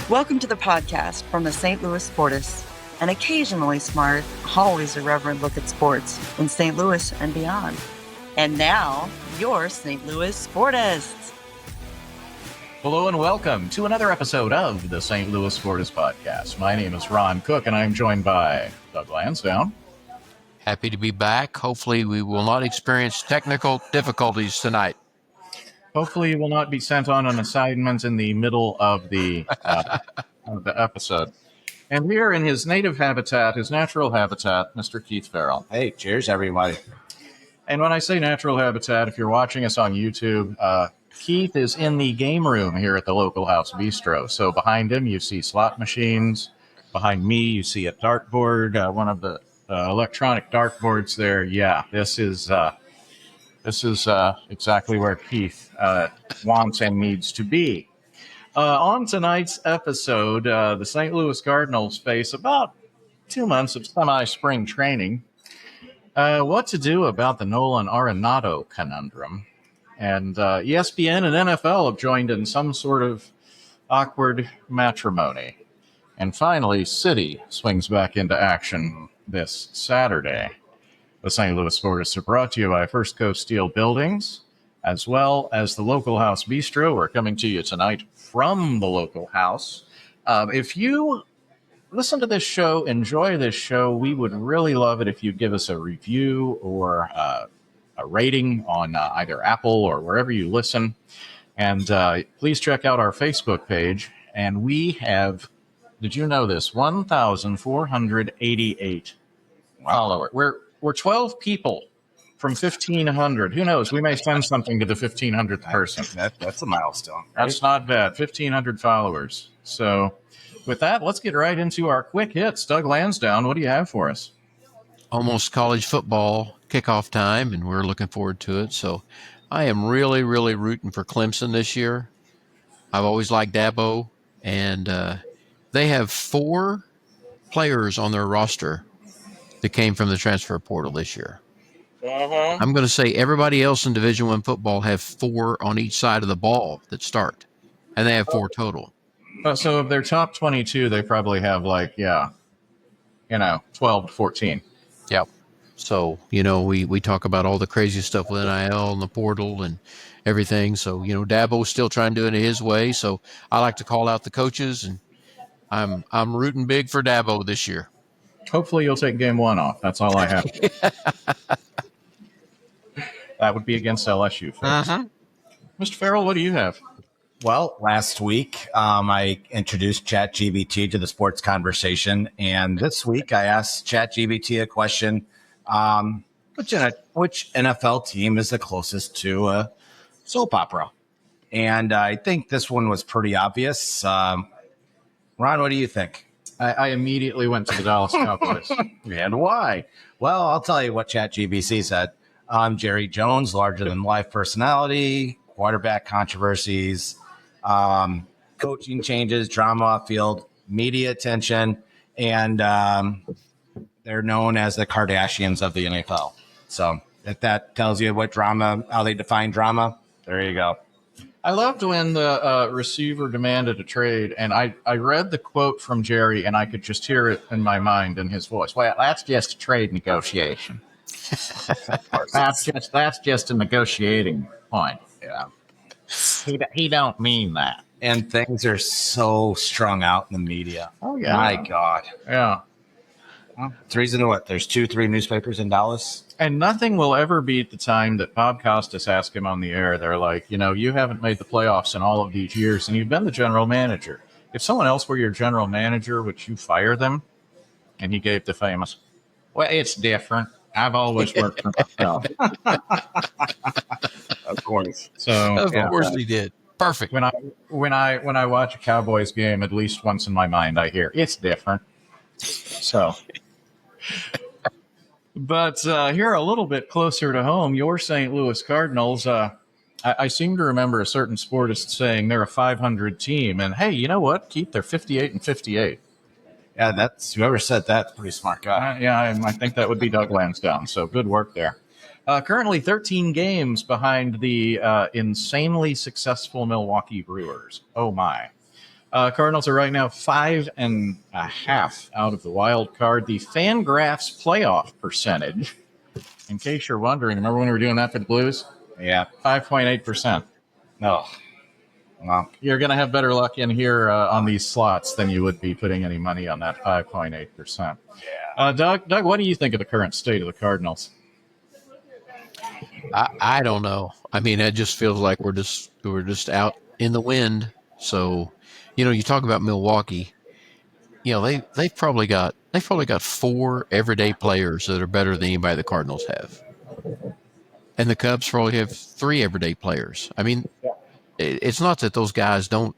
Welcome to the podcast from the St. Louis Sportists, an occasionally smart, always irreverent look at sports in St. Louis and beyond. And now, your St. Louis Sportists. Hello and welcome to another episode of the St. Louis Sportists Podcast. My name is Ron Cook, and I'm joined by Doug Lansdowne. Happy to be back. Hopefully we will not experience technical difficulties tonight. Hopefully you will not be sent on an assignment in the middle of the episode. And here in his native habitat, his natural habitat, Mr. Keith Farrell. Hey, cheers, everybody. And when I say natural habitat, if you're watching us on YouTube, Keith is in the game room here at the local house bistro. So behind him, you see slot machines. Behind me, you see a dartboard, one of the electronic dartboards there. Yeah, this is exactly where Keith wants and needs to be. On tonight's episode, the St. Louis Cardinals face about 2 months of semi-spring training. What to do about the Nolan Arenado conundrum. And ESPN and NFL have joined in some sort of awkward matrimony. And finally, City swings back into action this Saturday. The St. Louis Sportists are brought to you by First Coast Steel Buildings, as well as the local house bistro. We're coming to you tonight from the local house. If you listen to this show, enjoy this show, we would really love it if you give us a review or a rating on either Apple or wherever you listen. And please check out our Facebook page. And we have, did you know this, 1,488 followers. We're 12 people from 1,500. Who knows? We may send something to the 1,500th person. That's a milestone. Right? That's not bad. 1,500 followers. So with that, let's get right into our quick hits. Doug Lansdowne, what do you have for us? Almost college football kickoff time, and we're looking forward to it. So I am really, really rooting for Clemson this year. I've always liked Dabbo, and they have 4 players on their roster that came from the transfer portal this year. I'm going to say everybody else in Division I football have 4 on each side of the ball that start, and they have 4 total. So of their top 22, they probably have 12 to 14. Yep. So, we talk about all the crazy stuff with NIL and the portal and everything. So, Dabbo's still trying to do it his way. So I like to call out the coaches, and I'm rooting big for Dabbo this year. Hopefully you'll take game 1 off. That's all I have. That would be against LSU, folks. Mr. Farrell, what do you have? Well, last week I introduced ChatGPT to the sports conversation, and this week I asked ChatGPT a question: which NFL team is the closest to a soap opera? And I think this one was pretty obvious. Ron, what do you think? I immediately went to the Dallas Cowboys. And why? Well, I'll tell you what ChatGPT said. Jerry Jones, larger-than-life personality, quarterback controversies, coaching changes, drama off field, media attention, and they're known as the Kardashians of the NFL. So if that tells you what drama, how they define drama, there you go. I loved when the receiver demanded a trade, and I read the quote from Jerry, and I could just hear it in my mind in his voice. Well, that's just a trade negotiation. That's just a negotiating point. Yeah. He don't mean that. And things are so strung out in the media. Oh, yeah. My God. Yeah. Well, it's the reason what? There's 2-3 newspapers in Dallas. And nothing will ever beat the time that Bob Costas asked him on the air. They're like, you haven't made the playoffs in all of these years, and you've been the general manager. If someone else were your general manager, would you fire them? And he gave the famous, well, it's different. I've always worked for myself. Of course. So Of course he did. Perfect. When I watch a Cowboys game, at least once in my mind, I hear it's different. So, but here a little bit closer to home, your St. Louis Cardinals. I seem to remember a certain sportist saying they're a 500 team, and hey, you know what? Keith, they're 58-58. Yeah, that's whoever said that. Pretty smart guy. I think that would be Doug Lansdowne. So good work there. Currently 13 games behind the insanely successful Milwaukee Brewers. Oh, my. Cardinals are right now 5.5 out of the wild card. The Fangraphs playoff percentage, in case you're wondering, remember when we were doing that for the Blues? Yeah. 5.8%. No. Well, You're going to have better luck in here on these slots than you would be putting any money on that 5.8%. yeah. Doug, what do you think of the current state of the Cardinals? I don't know. I mean, it just feels like we're just out in the wind. So, you talk about Milwaukee. They've probably got 4 everyday players that are better than anybody the Cardinals have, and the Cubs probably have 3 everyday players. I mean, it's not that those guys don't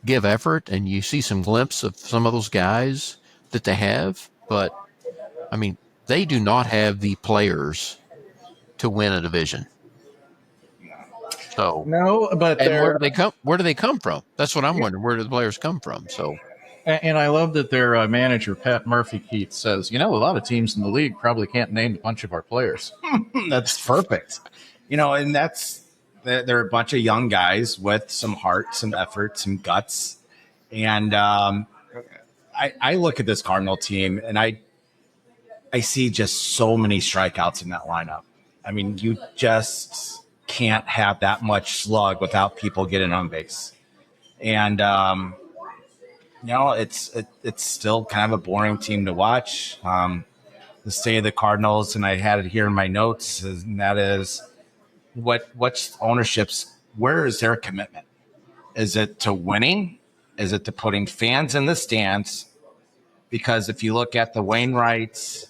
give effort, and you see some glimpse of some of those guys that they have, but I mean, they do not have the players to win a division. So No, but and where do they come? Where do they come from? That's what I'm wondering. Where do the players come from? So, and I love that their manager Pat Murphy Keith says, a lot of teams in the league probably can't name a bunch of our players. That's perfect. And they're a bunch of young guys with some heart, some effort, some guts. And I look at this Cardinal team and I see just so many strikeouts in that lineup. I mean, you just can't have that much slug without people getting on base. And, it's still kind of a boring team to watch. The state of the Cardinals, and I had it here in my notes, and that is what's ownership's, where is their commitment? Is it to winning? Is it to putting fans in the stands? Because if you look at the Wainwright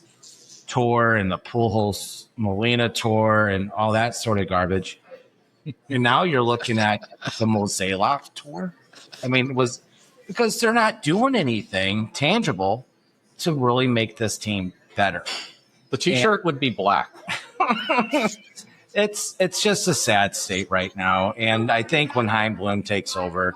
tour and the Pujols Molina tour and all that sort of garbage, and now you're looking at the Mozeliak tour. I mean, because they're not doing anything tangible to really make this team better. The T-shirt would be black. It's just a sad state right now, and I think when Chaim Bloom takes over,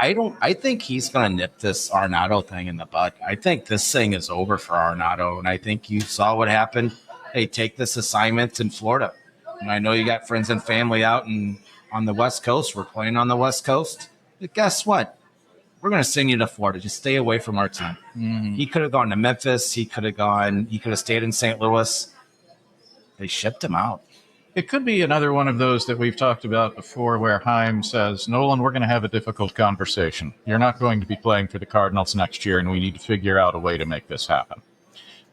I think he's going to nip this Arenado thing in the bud. I think this thing is over for Arenado, and I think you saw what happened. Hey, take this assignment in Florida. And I know you got friends and family out on the West Coast. We're playing on the West Coast. But guess what? We're going to send you to Florida. Just stay away from our team. Mm-hmm. He could have gone to Memphis. He could have stayed in St. Louis. They shipped him out. It could be another one of those that we've talked about before where Chaim says, Nolan, we're going to have a difficult conversation. You're not going to be playing for the Cardinals next year, and we need to figure out a way to make this happen.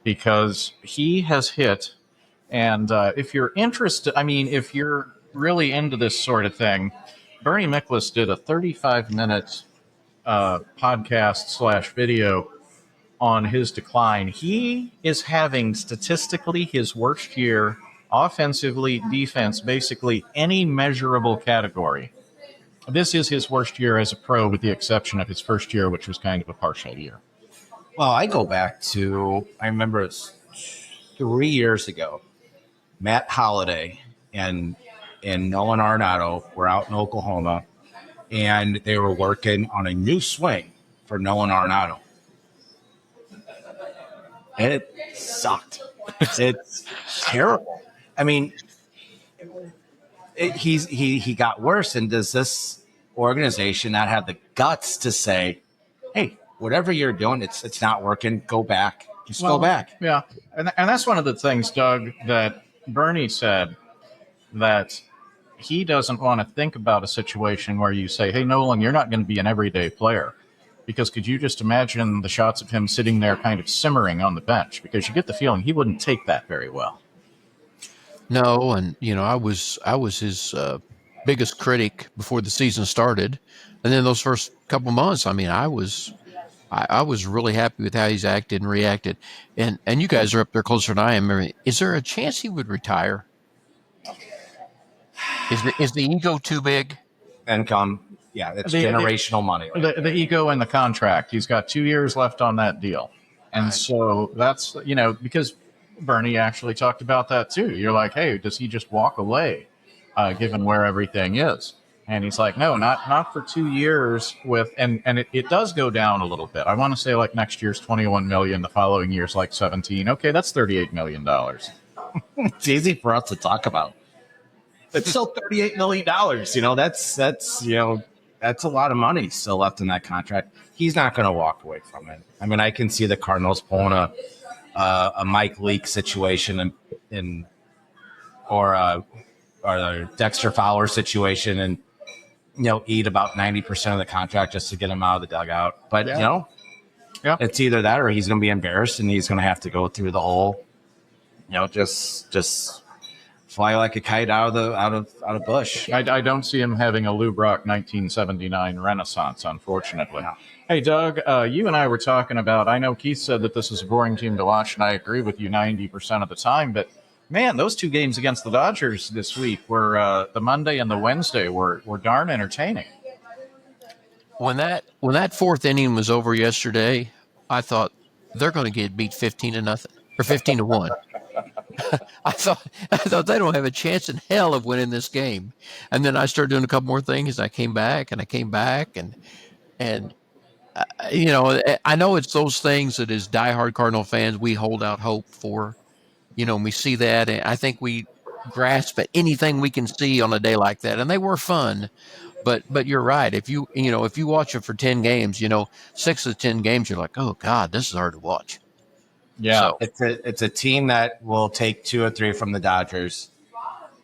Because he has hit, and if you're interested, if you're really into this sort of thing, Bernie Miklasz did a 35-minute podcast / video on his decline. He is having statistically his worst year offensively, defense, basically any measurable category. This is his worst year as a pro, with the exception of his first year, which was kind of a partial year. Well, I go back to, I remember it was 3 years ago, Matt Holliday and Nolan Arenado were out in Oklahoma, and they were working on a new swing for Nolan Arenado. And it sucked. It's terrible. I mean, he got worse. And does this organization not have the guts to say, hey, whatever you're doing, it's not working, go back. Go back. Yeah. And that's one of the things, Doug, that Bernie said, that he doesn't want to think about a situation where you say, hey, Nolan, you're not going to be an everyday player. Because could you just imagine the shots of him sitting there kind of simmering on the bench? Because you get the feeling he wouldn't take that very well. No, and I was his biggest critic before the season started, and then those first couple months, I was really happy with how he's acted and reacted, and you guys are up there closer than I am. Is there a chance he would retire? Is the ego too big? Income, yeah, it's generational money. The ego and the contract. He's got 2 years left on that deal, and so that's because Bernie actually talked about that too. You're like, hey, does he just walk away, given where everything is? And he's like, no, not for 2 years with, and it does go down a little bit. I want to say like next year's 21 million, the following year's like 17. Okay, that's $38 million. It's easy for us to talk about. It's still $38 million. That's that's a lot of money still left in that contract. He's not going to walk away from it. I mean, I can see the Cardinals pulling a Mike Leake situation or a Dexter Fowler situation, and eat about 90% of the contract just to get him out of the dugout. But it's either that or he's going to be embarrassed and he's going to have to go through the whole, just fly like a kite out of Bush. I don't see him having a Lou Brock 1979 renaissance, unfortunately. No. Hey, Doug, you and I were talking about, I know Keith said that this is a boring team to watch, and I agree with you 90% of the time, but man, those two games against the Dodgers this week were the Monday and the Wednesday were darn entertaining. When that fourth inning was over yesterday, I thought they're going to get beat 15-0 or 15-1. I thought they don't have a chance in hell of winning this game. And then I started doing a couple more things. I came back and I know it's those things that as diehard Cardinal fans we hold out hope for. We see that, and I think we grasp at anything we can see on a day like that. And they were fun, but you're right. If you watch it for 10 games, 6 of the 10 games you're like, oh God, this is hard to watch. Yeah, So, It's a team that will take 2 or 3 from the Dodgers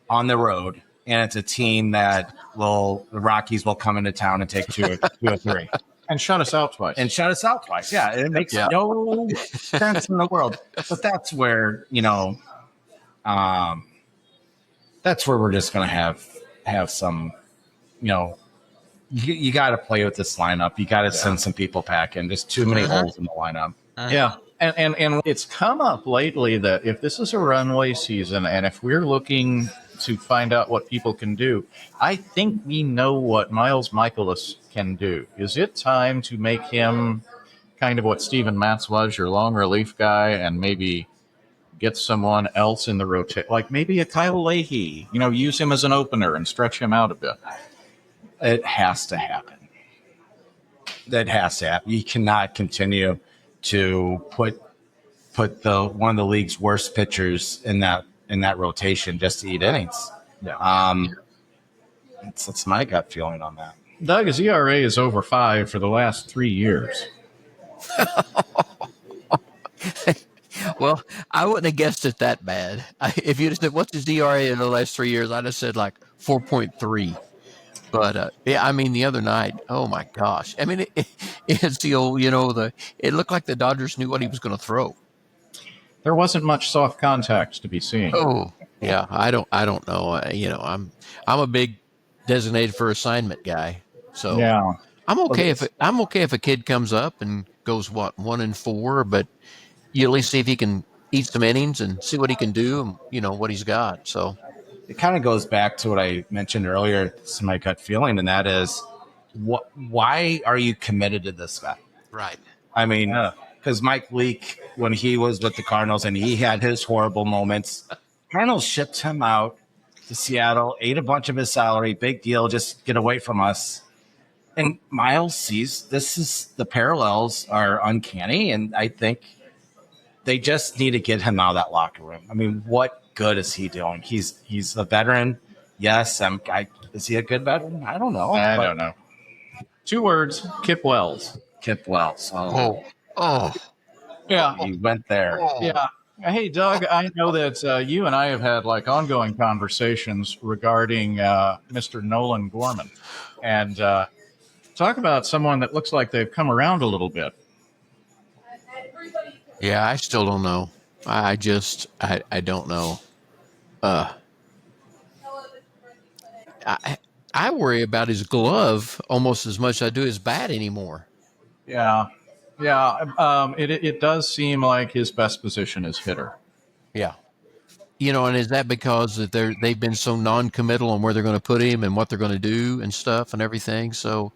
on the road, and it's a team that the Rockies will come into town and take 2 or 3. and shut us out twice. Yeah, it makes no sense in the world. But that's where that's where we're just going to have some. You got to play with this lineup. You got to send some people packing. There's too many holes in the lineup. Yeah. And it's come up lately that if this is a runway season and if we're looking to find out what people can do, I think we know what Miles Mikolas can do. Is it time to make him kind of what Steven Matz was, your long relief guy, and maybe get someone else in the rotation, like maybe a Kyle Leahy, use him as an opener and stretch him out a bit? It has to happen. That has to happen. You cannot continue to put one of the league's worst pitchers in that rotation just to eat innings. Yeah. That's my gut feeling on that. Doug, his ERA is over 5 for the last 3 years. well, I wouldn't have guessed it that bad. If you'd have said, what's his ERA in the last 3 years, I'd have said like 4.3. But the other night, oh my gosh! It's the old, it looked like the Dodgers knew what he was going to throw. There wasn't much soft contact to be seen. Oh yeah, I don't know. I'm a big designated for assignment guy, so Yeah. I'm okay if a kid comes up and goes 1-4, but you at least see if he can eat some innings and see what he can do and what he's got. So. It kind of goes back to what I mentioned earlier. It's my gut feeling, and that is, why are you committed to this guy? Right. I mean, because Mike Leake, when he was with the Cardinals and he had his horrible moments, Cardinals shipped him out to Seattle, ate a bunch of his salary, big deal, just get away from us. And Miles sees the parallels are uncanny, and I think they just need to get him out of that locker room. I mean, what good is he doing? He's a veteran. Yes. Is he a good veteran? I don't know. I don't know. 2 words: Kip Wells. Kip Wells. Oh. Yeah. You went there. Yeah. Hey, Doug, I know that you and I have had ongoing conversations regarding Mr. Nolan Gorman, and talk about someone that looks like they've come around a little bit. Yeah, I still don't know. I don't know. I worry about his glove almost as much as I do his bat anymore. Yeah. It does seem like his best position is hitter. Yeah. And is that because that they've been so non-committal on where they're going to put him and what they're going to do and stuff and everything? So,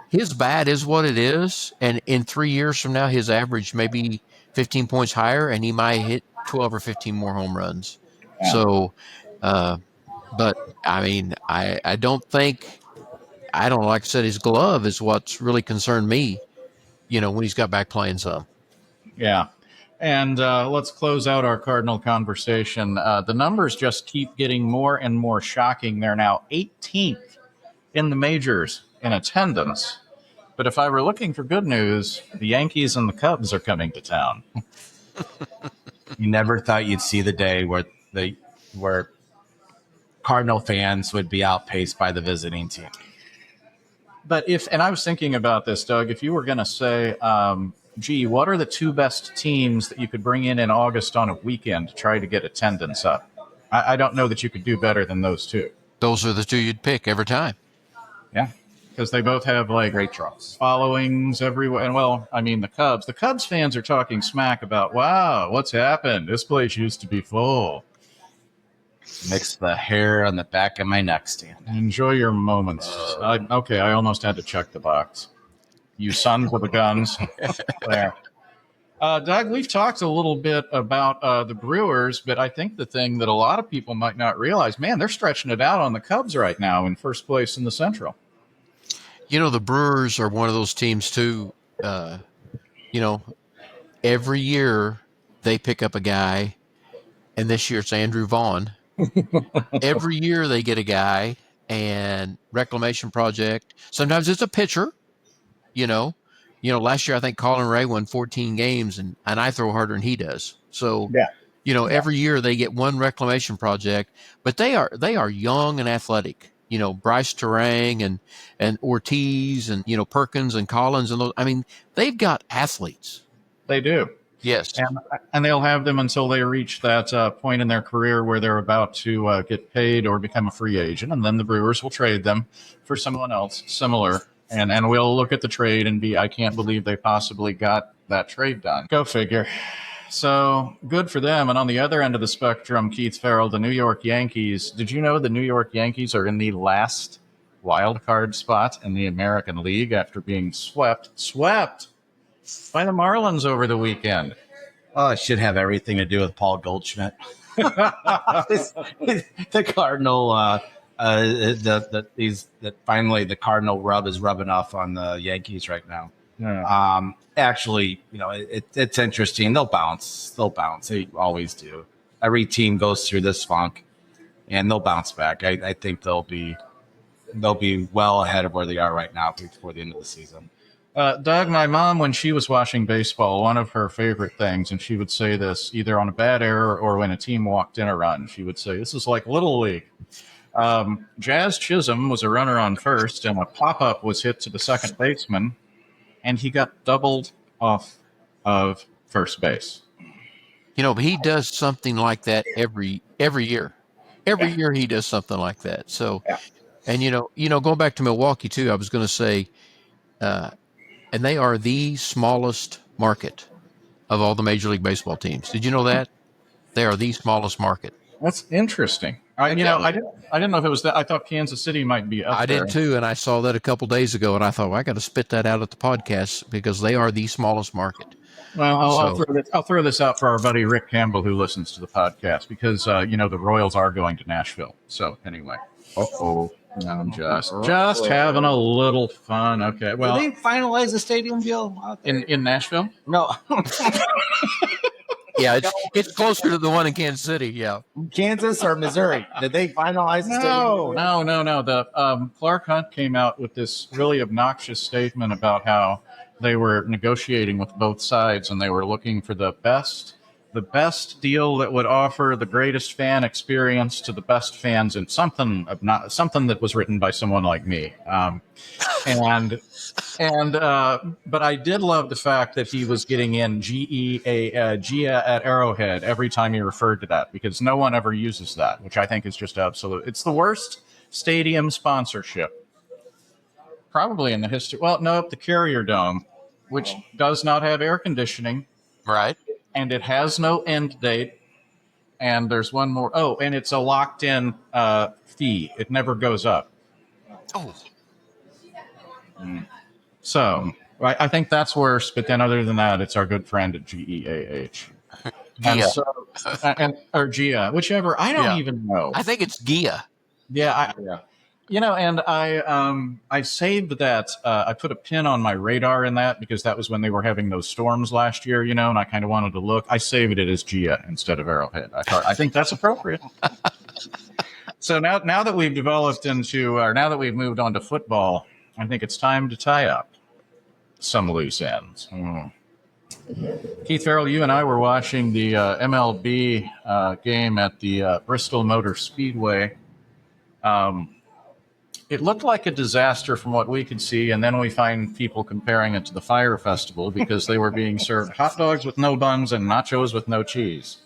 his bat is what it is, and in 3 years from now, his average may be 15 points higher, and he might hit 12 or 15 more home runs. Yeah. So, but I don't like I said, his glove is what's really concerned me, when he's got back playing some. Yeah. And let's close out our Cardinal conversation. The numbers just keep getting more and more shocking. They're now 18th in the majors in attendance. But if I were looking for good news, the Yankees and the Cubs are coming to town. You never thought you'd see the day where Cardinal fans would be outpaced by the visiting team. But and I was thinking about this, Doug, if you were going to say, gee, what are the two best teams that you could bring in August on a weekend to try to get attendance up? I don't know that you could do better than those two. Those are the two you'd pick every time. Yeah, because they both have like Great draws. followings everywhere. And well, I mean, the Cubs fans are talking smack about, wow, what's happened? This place used to be full. Makes the hair on the back of my neck stand. Enjoy your moments. I almost had to check the box. You sons of the guns. There. Doug, we've talked a little bit about the Brewers, but I think the thing that a lot of people might not realize, man, they're stretching it out on the Cubs right now in first place in the Central. The Brewers are one of those teams too. Every year they pick up a guy, and this year it's Andrew Vaughn. Every year they get a guy and reclamation project. Sometimes it's a pitcher, last year I think Colin Ray won 14 games and I throw harder than he does. So, every year they get one reclamation project, but they are young and athletic. Bryce Terang and Ortiz and, Perkins and Collins and those. I mean, they've got athletes. They do. Yes. And they'll have them until they reach that point in their career where they're about to get paid or become a free agent. And then the Brewers will trade them for someone else similar. And we'll look at the trade and I can't believe they possibly got that trade done. Go figure. So good for them. And on the other end of the spectrum, Keith Farrell, the New York Yankees. Did you know the New York Yankees are in the last wild card spot in the American League after being swept by the Marlins over the weekend? Oh, it should have everything to do with Paul Goldschmidt. The Cardinal, finally the Cardinal rub is rubbing off on the Yankees right now. Yeah. Actually, it's interesting. They'll bounce. They always do. Every team goes through this funk, and they'll bounce back. I think they'll be well ahead of where they are right now before the end of the season. Doug, my mom, when she was watching baseball, one of her favorite things, and she would say this either on a bad error or when a team walked in a run, she would say, this is like Little League. Jazz Chisholm was a runner on first, and a pop-up was hit to the second baseman, and he got doubled off of first base. But he does something like that every year. Every year he does something like that. So, and going back to Milwaukee too, I was going to say, and they are the smallest market of all the Major League Baseball teams. Did you know that? They are the smallest market. That's interesting. I didn't know if it was that. I thought Kansas City might be up there. I did too, and I saw that a couple days ago, and I thought, well, I got to spit that out at the podcast because they are the smallest market. Well, I'll throw this out for our buddy Rick Campbell, who listens to the podcast, because the Royals are going to Nashville. So anyway, I'm just having a little fun. Okay, well, did they finalize the stadium deal out there? in Nashville? No. Yeah, it's closer to the one in Kansas City. Yeah, Kansas or Missouri? Did they finalize the stadium? No. The Clark Hunt came out with this really obnoxious statement about how they were negotiating with both sides and they were looking for the best deal that would offer the greatest fan experience to the best fans, and something that was written by someone like me. But I did love the fact that he was getting in Gia at Arrowhead every time he referred to that, because no one ever uses that, which I think is just absolute. It's the worst stadium sponsorship probably in the history. Well, no, the Carrier Dome, which does not have air conditioning. right. And it has no end date. And there's one more. Oh, and it's a locked-in fee. It never goes up. Oh, So I think that's worse. But then other than that, it's our good friend at GEAH. Gia. Or Gia, whichever. I don't even know. I think it's Gia. Yeah. And I saved that. I put a pin on my radar in that because that was when they were having those storms last year, and I kind of wanted to look. I saved it as Gia instead of Arrowhead. I think that's appropriate. So now that we've developed now that we've moved on to football, I think it's time to tie up some loose ends. Keith Farrell, you and I were watching the MLB game at the Bristol Motor Speedway. It looked like a disaster from what we could see, and then we find people comparing it to the Fyre Festival because they were being served hot dogs with no buns and nachos with no cheese.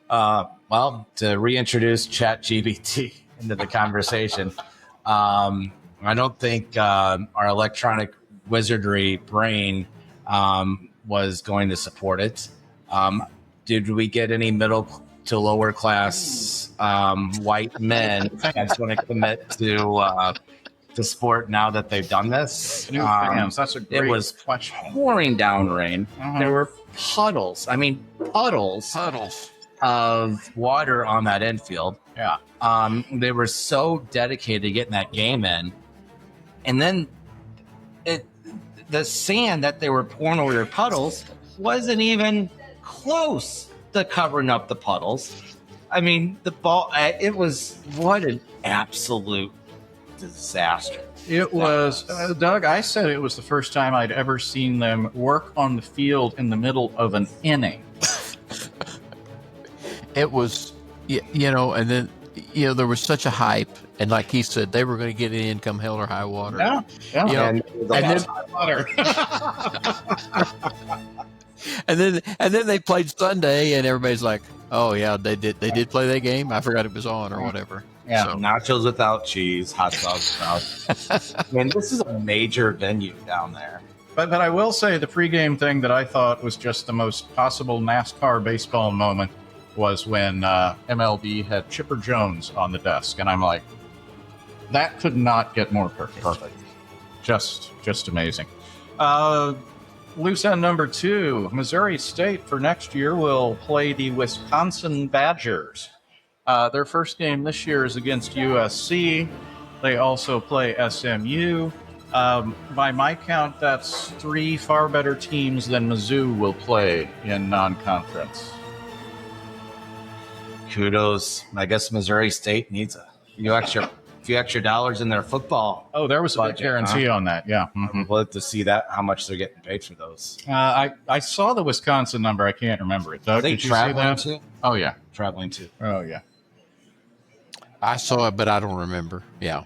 Well, to reintroduce ChatGPT into the conversation, I don't think our electronic wizardry brain was going to support it. Did we get any middle to lower class white men that's going to commit to sport now that they've done this? New fans, that's a great It was question. pouring down rain. There were puddles. I mean, puddles of water on that infield. Yeah. They were so dedicated to getting that game in. And then the sand that they were pouring over their puddles wasn't even close to covering up the puddles. I mean, the ball, what an absolute disaster. It was, Doug, I said it was the first time I'd ever seen them work on the field in the middle of an inning. It was, and then, there was such a hype. And like he said, they were going to get it in come hell or high water. Yeah. And then they played Sunday, and everybody's like, "Oh yeah, they did play that game. I forgot it was on or whatever." Yeah, so. Nachos without cheese, hot dogs without. I mean, this is a major venue down there. But I will say the pregame thing that I thought was just the most possible NASCAR baseball moment was when MLB had Chipper Jones on the desk, and I'm like, that could not get more perfect. Just amazing. Loose end number 2, Missouri State for next year will play the Wisconsin Badgers. Their first game this year is against USC. They also play SMU. By my count, that's 3 far better teams than Mizzou will play in non-conference. Kudos. I guess Missouri State needs a few extra dollars in their football. Oh, there was a big guarantee on that. Yeah. I'd love to see that, how much they're getting paid for those. I saw the Wisconsin number. I can't remember it. Doug, Are they did you see that? traveling too? Oh, yeah. Traveling too. Oh, yeah. I saw it, but I don't remember. Yeah.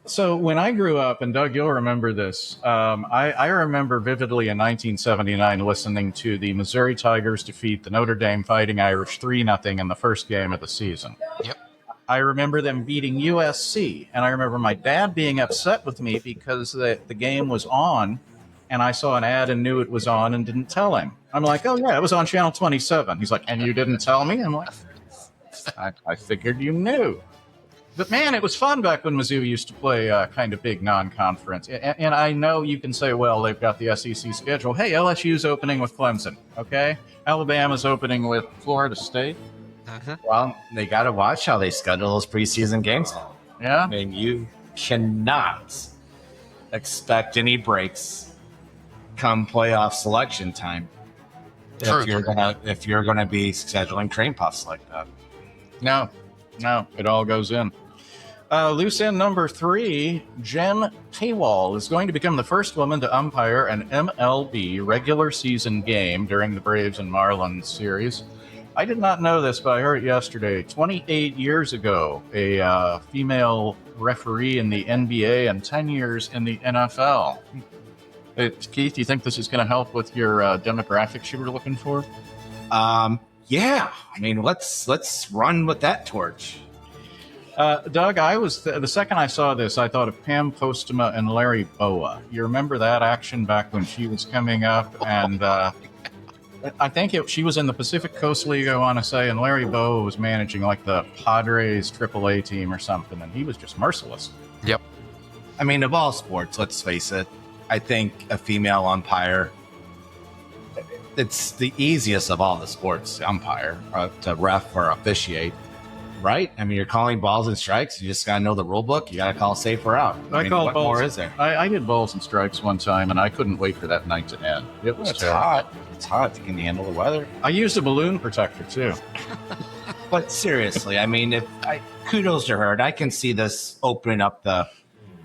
So when I grew up, and Doug, you'll remember this, I remember vividly in 1979 listening to the Missouri Tigers defeat the Notre Dame Fighting Irish 3-0 in the first game of the season. Yep. I remember them beating USC, and I remember my dad being upset with me because the game was on, and I saw an ad and knew it was on and didn't tell him. I'm like, oh, yeah, it was on Channel 27. He's like, and you didn't tell me? I'm like, I figured you knew. But, man, it was fun back when Mizzou used to play kind of big non-conference. And I know you can say, well, they've got the SEC schedule. Hey, LSU's opening with Clemson, okay? Alabama's opening with Florida State. Well, they got to watch how they schedule those preseason games. Yeah. I mean, you cannot expect any breaks come playoff selection time True. if you're gonna be scheduling train puffs like that. No, it all goes in. Loose end number 3, Jen Paywall is going to become the first woman to umpire an MLB regular season game during the Braves and Marlins series. I did not know this, but I heard it yesterday. 28 years ago, a female referee in the NBA and 10 years in the NFL. Keith, do you think this is going to help with your demographics you were looking for? Yeah. I mean, let's run with that torch. Doug, I was the second I saw this, I thought of Pam Postma and Larry Boa. You remember that action back when she was coming up, and I think she was in the Pacific Coast League, I want to say, and Larry Boa was managing like the Padres AAA team or something, and he was just merciless. Yep. I mean, of all sports, let's face it, I think a female umpire, it's the easiest of all the sports to umpire, to ref or officiate, right? I mean, you're calling balls and strikes. You just got to know the rule book. You got to call safe or out. I mean, called what balls. more is there? I did balls and strikes one time, and I couldn't wait for that night to end. It was It's terrible. hot. It's hot. Can you handle the weather? I used a balloon protector, too. But seriously, I mean, kudos to her. And I can see this opening up the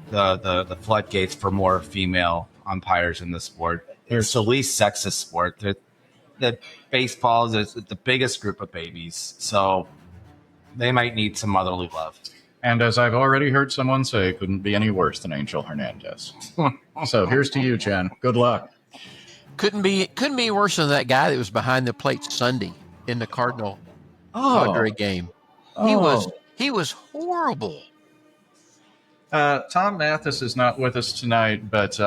the floodgates for more female umpires in the sport. It's the least sexist sport. The baseball is the biggest group of babies, so they might need some motherly love. And as I've already heard someone say, it couldn't be any worse than Angel Hernandez. So here's to you, Jen. Good luck. Couldn't be worse than that guy that was behind the plate Sunday in the Cardinal Padre game. He was horrible. Tom Mathis is not with us tonight, but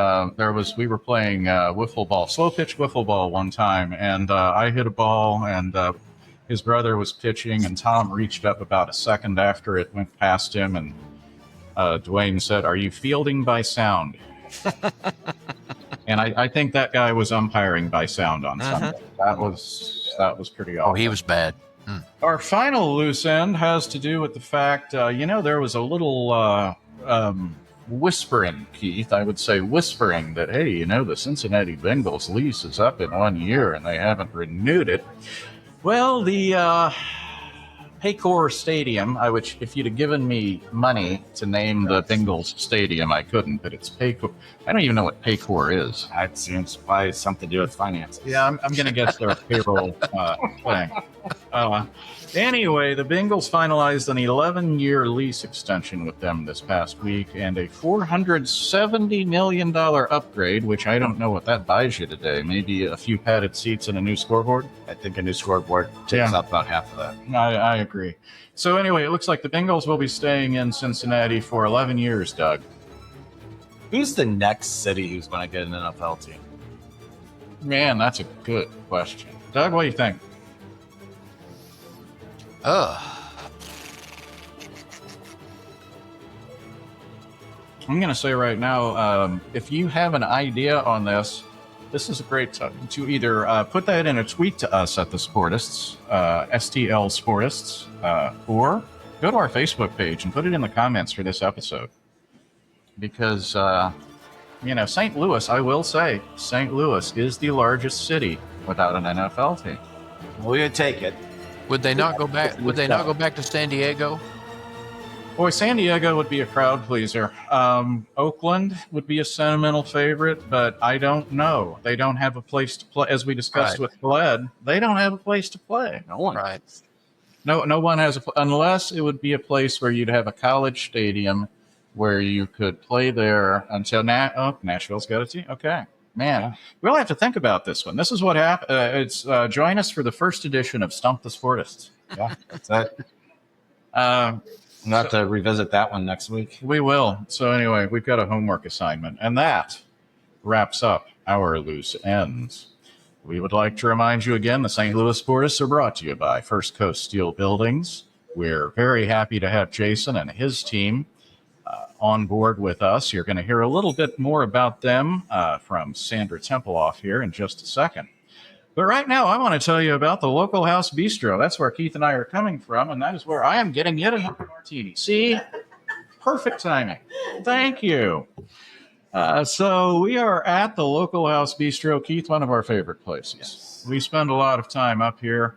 we were playing wiffle ball, slow pitch wiffle ball one time, and I hit a ball, and his brother was pitching, and Tom reached up about a second after it went past him, and Dwayne said, "Are you fielding by sound?" And I think that guy was umpiring by sound on Sunday. That was pretty awesome. Oh, he was bad. Our final loose end has to do with the fact, there was a little whispering, Keith. I would say whispering that, hey, the Cincinnati Bengals lease is up in 1 year and they haven't renewed it. Well, the Paycor Stadium, if you'd have given me money to name the Bengals stadium, I couldn't, but it's Paycor. I don't even know what Paycor is. That seems probably something to do with finances. Yeah, I'm going to guess their payroll thing. Anyway, the Bengals finalized an 11-year lease extension with them this past week and a $470 million upgrade, which I don't know what that buys you today. Maybe a few padded seats and a new scoreboard? I think a new scoreboard takes up about half of that. I agree. So anyway, it looks like the Bengals will be staying in Cincinnati for 11 years, Doug. Who's the next city who's going to get an NFL team? Man, that's a good question. Doug, what do you think? I'm going to say right now, if you have an idea on this is a great time to either put that in a tweet to us at the Sportists, STL Sportists, or go to our Facebook page and put it in the comments for this episode. Because, St. Louis, I will say, St. Louis is the largest city without an NFL team. We would take it. Would they not go back? Would they not go back to San Diego? Boy, San Diego would be a crowd pleaser. Oakland would be a sentimental favorite, but I don't know. They don't have a place to play. As we discussed with Bled, they don't have a place to play. No one. Right. No one has unless it would be a place where you'd have a college stadium where you could play there until Nashville's got a team. Okay. Man, we'll have to think about this one. This is what happened. Join us for the first edition of Stump the Sportists. Yeah, that's it. We'll have to revisit that one next week. We will. So anyway, we've got a homework assignment, and that wraps up our loose ends. We would like to remind you again, the St. Louis Sportists are brought to you by First Coast Steel Buildings. We're very happy to have Jason and his team on board with us. You're going to hear a little bit more about them from Sandra Templeoff here in just a second. But right now, I want to tell you about the Local House Bistro. That's where Keith and I are coming from, and that is where I am getting yet another martini. See? Perfect timing. Thank you. So we are at the Local House Bistro, Keith, one of our favorite places. Yes. We spend a lot of time up here.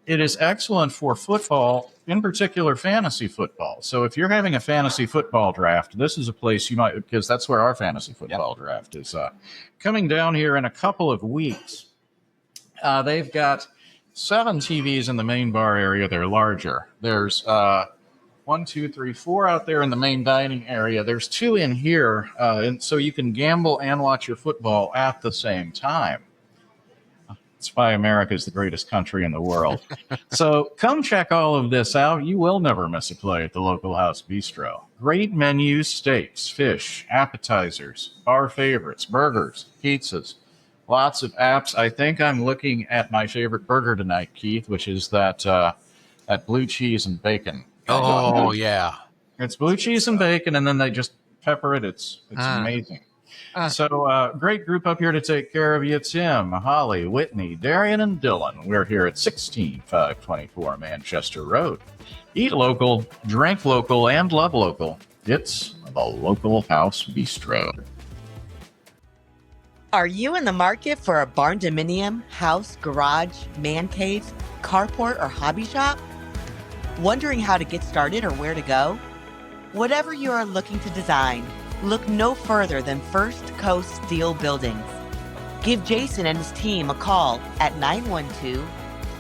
It is excellent for football, in particular fantasy football. So if you're having a fantasy football draft, this is a place you might, because that's where our fantasy football draft is coming down here in a couple of weeks. They've got 7 TVs in the main bar area. They're larger. There's 1, 2, 3, 4 out there in the main dining area. There's 2 in here, and so you can gamble and watch your football at the same time. That's why America is the greatest country in the world. So come check all of this out. You will never miss a play at the Local House Bistro. Great menus, steaks, fish, appetizers, bar favorites, burgers, pizzas, lots of apps. I think I'm looking at my favorite burger tonight, Keith, which is that blue cheese and bacon. Oh, yeah. It's blue cheese and bacon, and then they just pepper it. It's amazing. So great group up here to take care of you. Tim, Holly, Whitney, Darian, and Dylan. We're here at 16524 Manchester Road. Eat local, drink local, and love local. It's the Local House Bistro. Are you in the market for a barn dominium, house, garage, man cave, carport, or hobby shop? Wondering how to get started or where to go? Whatever you are looking to design, look no further than First Coast Steel Buildings. Give Jason and his team a call at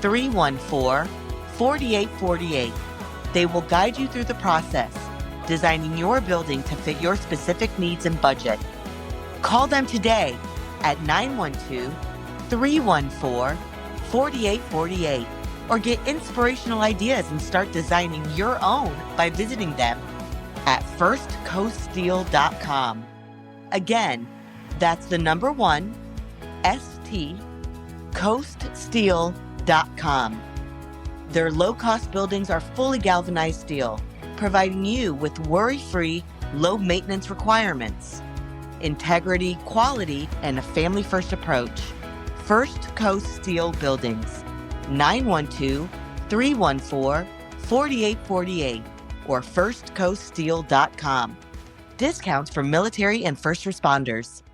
912-314-4848. They will guide you through the process, designing your building to fit your specific needs and budget. Call them today at 912-314-4848 or get inspirational ideas and start designing your own by visiting them at firstcoaststeel.com. Again, that's the number 1, coaststeel.com. Their low-cost buildings are fully galvanized steel, providing you with worry-free, low-maintenance requirements, integrity, quality, and a family-first approach. First Coast Steel Buildings, 912-314-4848 or firstcoaststeel.com. Discounts for military and first responders.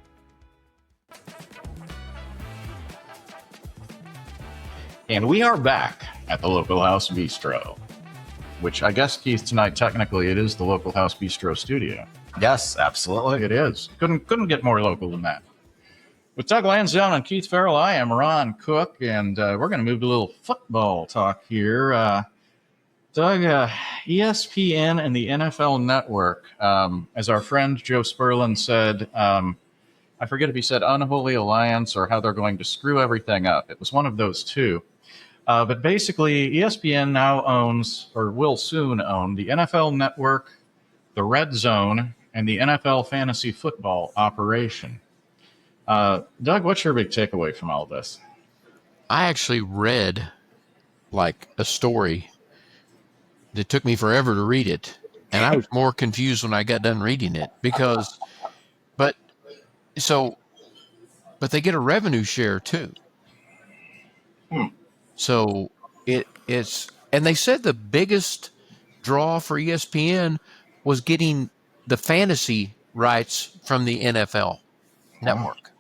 And we are back at the Local House Bistro, which I guess, Keith, tonight, technically, it is the Local House Bistro studio. Yes, absolutely. It is. Couldn't get more local than that. With Doug Lansdowne and Keith Farrell, I am Ron Cook, and we're going to move to a little football talk here. Doug, ESPN and the NFL Network, as our friend Joe Sperlin said, I forget if he said unholy alliance or how they're going to screw everything up. It was one of those two. But basically, ESPN now owns, or will soon own, the NFL Network, the Red Zone, and the NFL Fantasy Football operation. Doug, what's your big takeaway from all this? I actually read like a story that took me forever to read it. And I was more confused when I got done reading it but they get a revenue share too. So it's, and they said the biggest draw for ESPN was getting the fantasy rights from the NFL Network.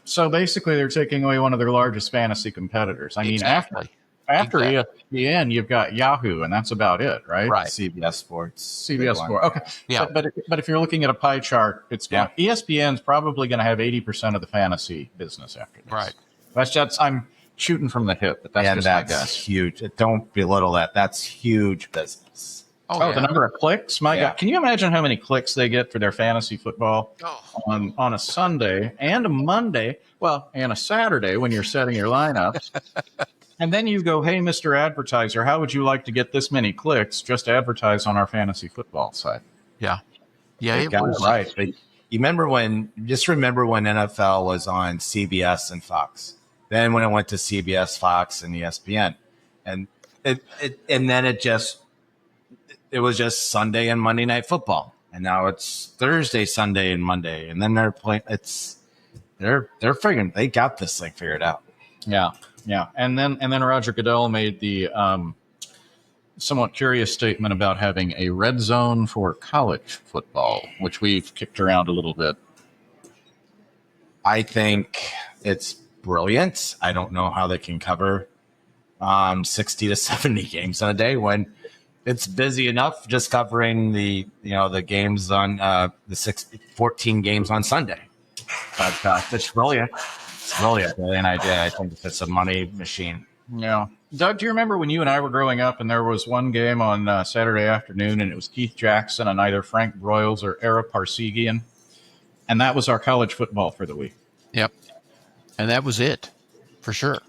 So basically, they're taking away one of their largest fantasy competitors. I mean, Exactly. after ESPN, you've got Yahoo, and that's about it, right? Right. CBS Sports. CBS Sports. Okay. Yeah. But if you're looking at a pie chart, ESPN's probably going to have 80% of the fantasy business after this. Right. That's I'm shooting from the hip, but that's just my guess. Huge. Don't belittle that. That's huge business. Oh, the number of clicks? My God. Can you imagine how many clicks they get for their fantasy football on a Sunday and a Monday, and a Saturday when you're setting your lineups? And then you go, hey, Mr. Advertiser, how would you like to get this many clicks? Just advertise on our fantasy football site. Yeah. Yeah, it was right. But remember when NFL was on CBS and Fox. Then when it went to CBS, Fox, and ESPN. And then it was just Sunday and Monday Night Football, and now it's Thursday, Sunday, and Monday, and then they're playing. They're friggin', they got this thing figured out. Yeah, and then Roger Goodell made the somewhat curious statement about having a red zone for college football, which we've kicked around a little bit. I think it's brilliant. I don't know how they can cover 60 to 70 games in a day when it's busy enough just covering the games on the 14 games on Sunday. But it's brilliant. It's brilliant. And I think it's a money machine. Yeah. Doug, do you remember when you and I were growing up and there was one game on Saturday afternoon and it was Keith Jackson and either Frank Broyles or Ara Parsegian? And that was our college football for the week. Yep. And that was it, for sure.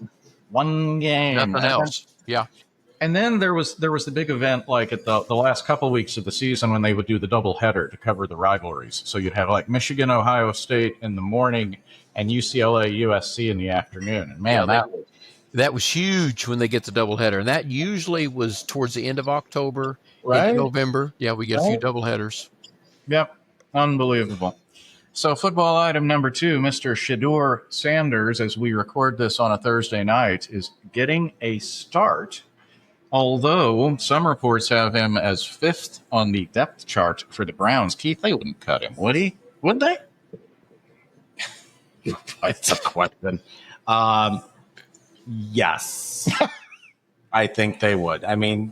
One game. Nothing else. Yeah. And then there was the big event like at the last couple of weeks of the season when they would do the doubleheader to cover the rivalries. So you'd have like Michigan, Ohio State in the morning and UCLA, USC in the afternoon. And man, that was huge when they get the doubleheader. And that usually was towards the end of October, right? Into November. Yeah, we get a few doubleheaders. Yep. Unbelievable. So football item number 2, Mr. Shedeur Sanders, as we record this on a Thursday night, is getting a start. Although some reports have him as 5th on the depth chart for the Browns. Keith, they wouldn't cut him, would he? Would they? It's a question. Yes. I think they would. I mean,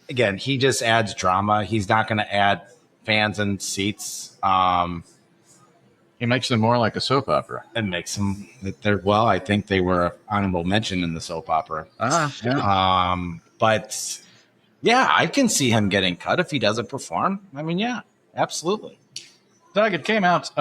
again, he just adds drama. He's not going to add fans and seats. He makes them more like a soap opera. And makes them well. I think they were honorable mention in the soap opera. Yeah. But yeah, I can see him getting cut if he doesn't perform. I mean, yeah, absolutely. Doug, it came out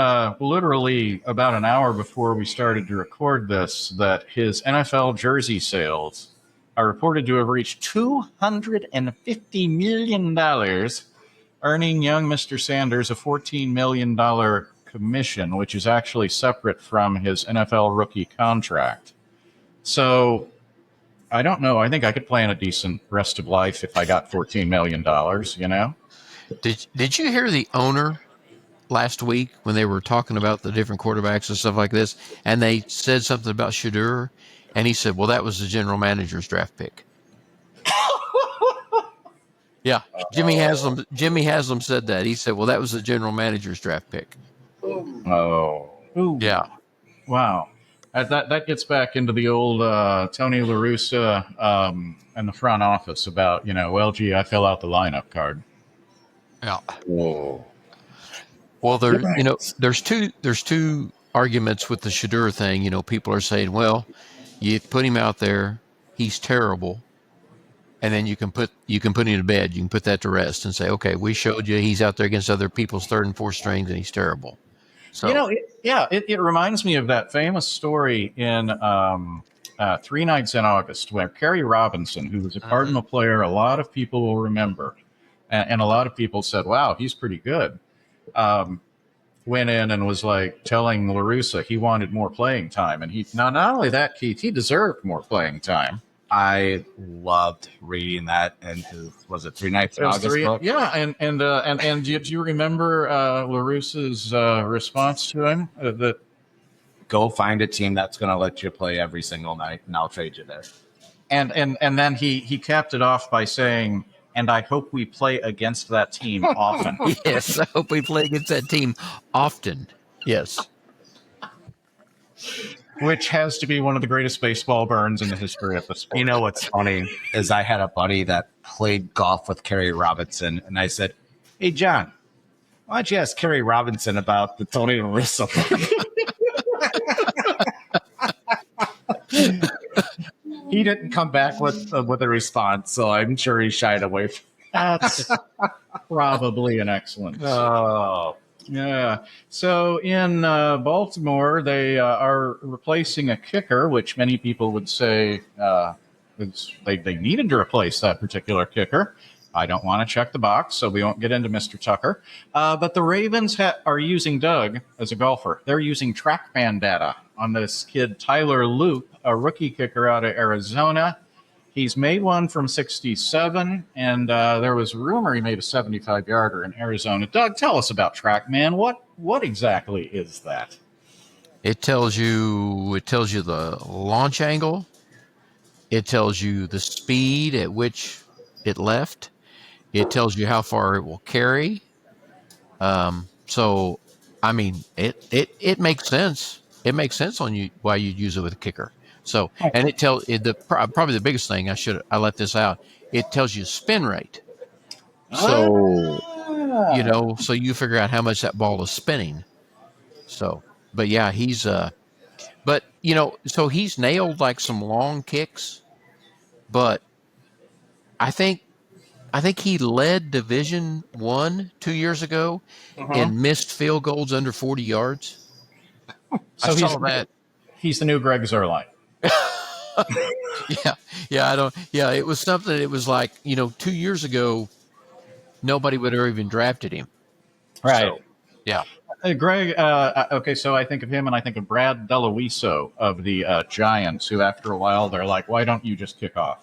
literally about an hour before we started to record this that his NFL jersey sales are reported to have reached $250 million, earning young Mr. Sanders a $14 million commission, which is actually separate from his NFL rookie contract. So I don't know. I think I could plan a decent rest of life if I got $14 million, you know? Did you hear the owner last week when they were talking about the different quarterbacks and stuff like this, and they said something about Shedeur, and he said, well, that was the general manager's draft pick. Yeah, Jimmy Haslam said that. He said, well, that was the general manager's draft pick. Oh. Ooh. Yeah. Wow. That gets back into the old Tony La Russa and the front office about, well, gee, I fill out the lineup card. Yeah. Whoa. Well, there's two arguments with the Shedeur thing. People are saying, well, you put him out there, he's terrible, and then you can put him to bed. You can put that to rest and say, okay, we showed you he's out there against other people's third and fourth strings, and he's terrible. So it reminds me of that famous story in 3 Nights in August where Kerry Robinson, who was a Cardinal player, a lot of people will remember, and a lot of people said, wow, he's pretty good. Went in and was like telling La Russa he wanted more playing time. And he not only that, Keith, he deserved more playing time. I loved reading that. And was it 3 Nights in August book? Yeah. And do you remember La Russa's response to him? That go find a team that's going to let you play every single night, and I'll trade you there. And then he capped it off by saying, and I hope we play against that team often. Yes, I hope we play against that team often. Yes. Which has to be one of the greatest baseball burns in the history of the sport. You know what's funny is I had a buddy that played golf with Kerry Robinson, and I said, hey, John, why don't you ask Kerry Robinson about the Tony La Russa book? He didn't come back with a response, so I'm sure he shied away from That's probably an excellent. Oh, yeah. So in Baltimore, they are replacing a kicker, which many people would say they needed to replace that particular kicker. I don't want to check the box, so we won't get into Mr. Tucker. But the Ravens are using Doug as a golfer. They're using Trackman data on this kid, Tyler Loop, a rookie kicker out of Arizona. He's made one from 67, and there was a rumor he made a 75-yarder in Arizona. Doug, tell us about Trackman. What exactly is that? It tells you the launch angle. It tells you the speed at which it left. It tells you how far it will carry. So, I mean, it makes sense. It makes sense on you why you'd use it with a kicker. So, and it tells probably the biggest thing I let this out. It tells you spin rate. So, so you figure out how much that ball is spinning. So, but yeah, so he's nailed like some long kicks, but I think he led Division I 2 years ago and missed field goals under 40 yards. So he's the new Greg Zuerlein. It was something. It was like 2 years ago, nobody would have even drafted him. Right. So, yeah. Greg. Okay, so I think of him, and I think of Brad Deluiso of the Giants, who after a while they're like, "Why don't you just kick off?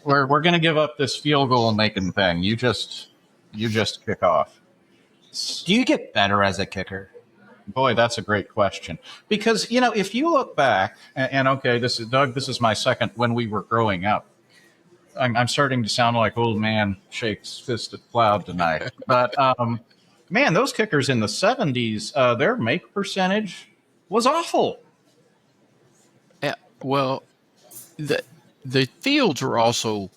We're going to give up this field goal making thing. You just kick off." Do you get better as a kicker? Boy, that's a great question. Because, if you look back, and okay, this is Doug, this is my second when we were growing up. I'm starting to sound like old man shakes fist at cloud tonight. But, man, those kickers in the 70s, their make percentage was awful. Yeah, well, the fields were also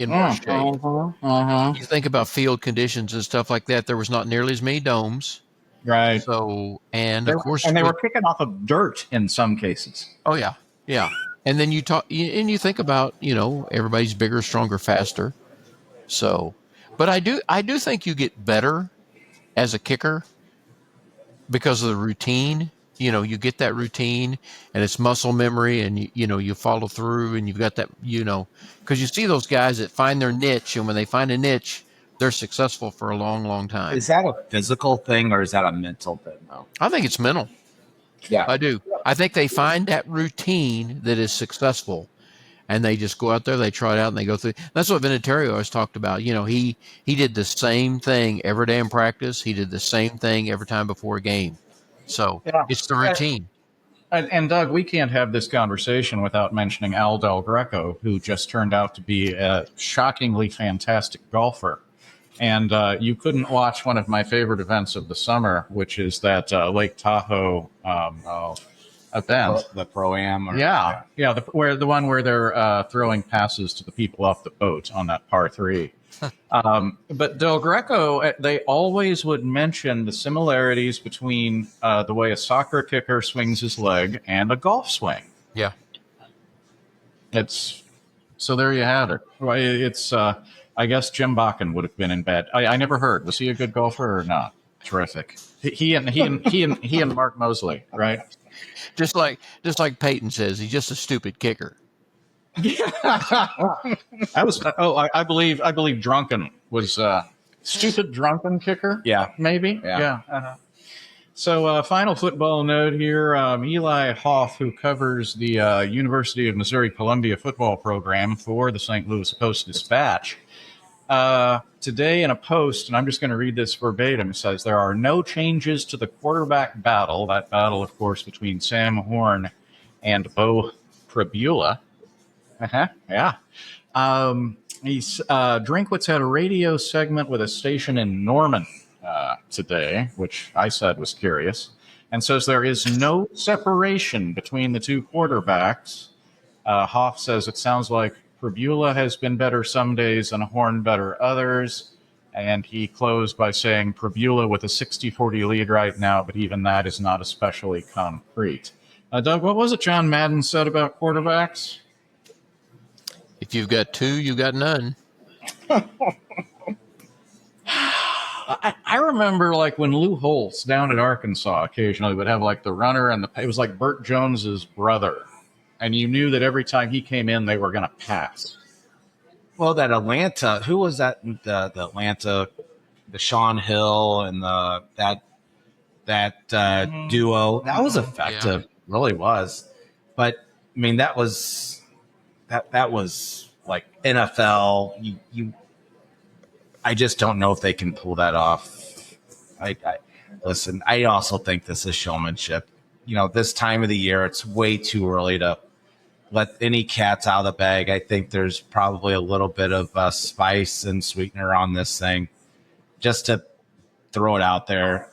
in worse shape. Uh-huh. You think about field conditions and stuff like that. There was not nearly as many domes. Right. So, and of course, They were kicking off of dirt in some cases. oh yeah, yeah. And then you think about, everybody's bigger, stronger, faster. So, but I do think you get better as a kicker because of the routine. You get that routine and it's muscle memory, and you follow through, and you've got that, because you see those guys that find their niche, and when they find a niche, they're successful for a long, long time. Is that a physical thing or is that a mental thing, though? I think it's mental. Yeah. I do. I think they find that routine that is successful, and they just go out there, they try it out, and they go through. That's what Vinatieri always talked about. He did the same thing every day in practice. He did the same thing every time before a game. So it's the routine. And Doug, we can't have this conversation without mentioning Al Del Greco, who just turned out to be a shockingly fantastic golfer. And you couldn't watch one of my favorite events of the summer, which is that Lake Tahoe event. The Pro-Am? Yeah. The one where they're throwing passes to the people off the boat on that par 3. But Del Greco, they always would mention the similarities between the way a soccer kicker swings his leg and a golf swing. Yeah. So there you have it. It's I guess Jim Bakken would have been in bed. I never heard. Was he a good golfer or not? Terrific. He and Mark Mosley, right? Just like Peyton says, he's just a stupid kicker. I believe Drunken was stupid drunken kicker. Yeah. Maybe. Yeah. Uh-huh. So final football note here. Eli Hoff, who covers the University of Missouri-Columbia football program for the St. Louis Post-Dispatch, today in a post, and I'm just going to read this verbatim, says there are no changes to the quarterback battle. That battle, of course, between Sam Horn and Bo Pribula. Yeah. Drinkwitz had a radio segment with a station in Norman today, which I said was curious, and says there is no separation between the two quarterbacks. Hoff says it sounds like Pribula has been better some days and Horn better others, and he closed by saying Pribula with a 60-40 lead right now, but even that is not especially concrete. Doug, what was it John Madden said about quarterbacks? If you've got two, you've got none. I remember like when Lou Holtz down at Arkansas occasionally would have like the runner and it was like Burt Jones's brother. And you knew that every time he came in, they were going to pass. Well, that Atlanta, who was that? The Atlanta, the Sean Hill and that duo. That was effective, really was. But I mean, that was like NFL. I just don't know if they can pull that off. Listen. I also think this is showmanship. This time of the year, it's way too early to let any cats out of the bag. I think there's probably a little bit of spice and sweetener on this thing, just to throw it out there.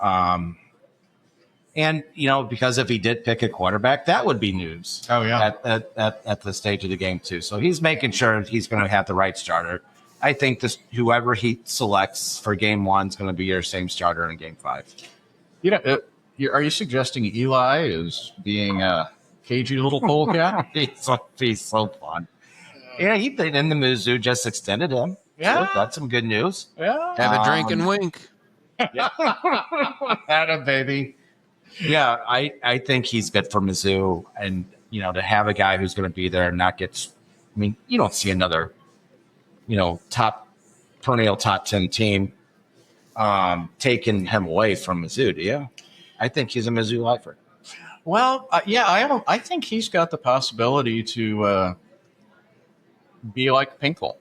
And because if he did pick a quarterback, that would be news. Oh yeah, at the stage of the game too. So he's making sure he's going to have the right starter. I think whoever he selects for game 1 is going to be your same starter in game 5. Are you suggesting Eli is being a cagey little polecat? He's so fun. Yeah, he's been in the Mizzou, just extended him. Yeah. So that's some good news. Yeah. Have a drink and wink. Yeah. Atta baby. Yeah, I think he's good for Mizzou. And, to have a guy who's going to be there and not get – I mean, you don't see another, perennial top 10 team taking him away from Mizzou, do you? I think he's a Mizzou lifer. Well, I think he's got the possibility to be like Pinkle,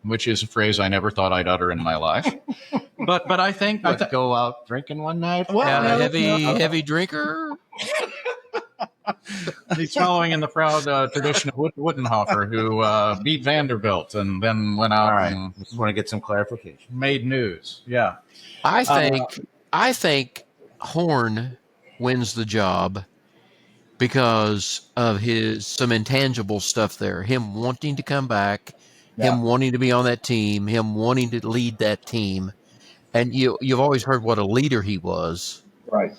which is a phrase I never thought I'd utter in my life. But I think go out drinking one night. Well, heavy drinker. He's following in the proud tradition of Wittenhofer, who beat Vanderbilt and then went out and just want to get some clarification. Made news. Yeah, I think Horn wins the job because of some intangible stuff there. Him wanting to come back, him wanting to be on that team, him wanting to lead that team. And you've always heard what a leader he was. Right.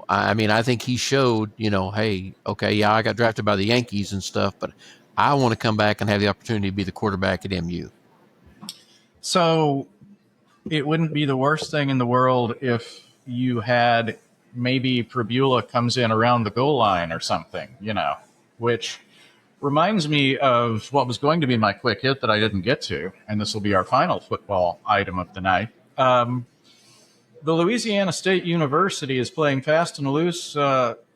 I mean, I think he showed, hey, okay, yeah, I got drafted by the Yankees and stuff, but I want to come back and have the opportunity to be the quarterback at MU. So it wouldn't be the worst thing in the world if you had maybe Prabula comes in around the goal line or something, which reminds me of what was going to be my quick hit that I didn't get to, and this will be our final football item of the night. The Louisiana State University is playing fast and loose,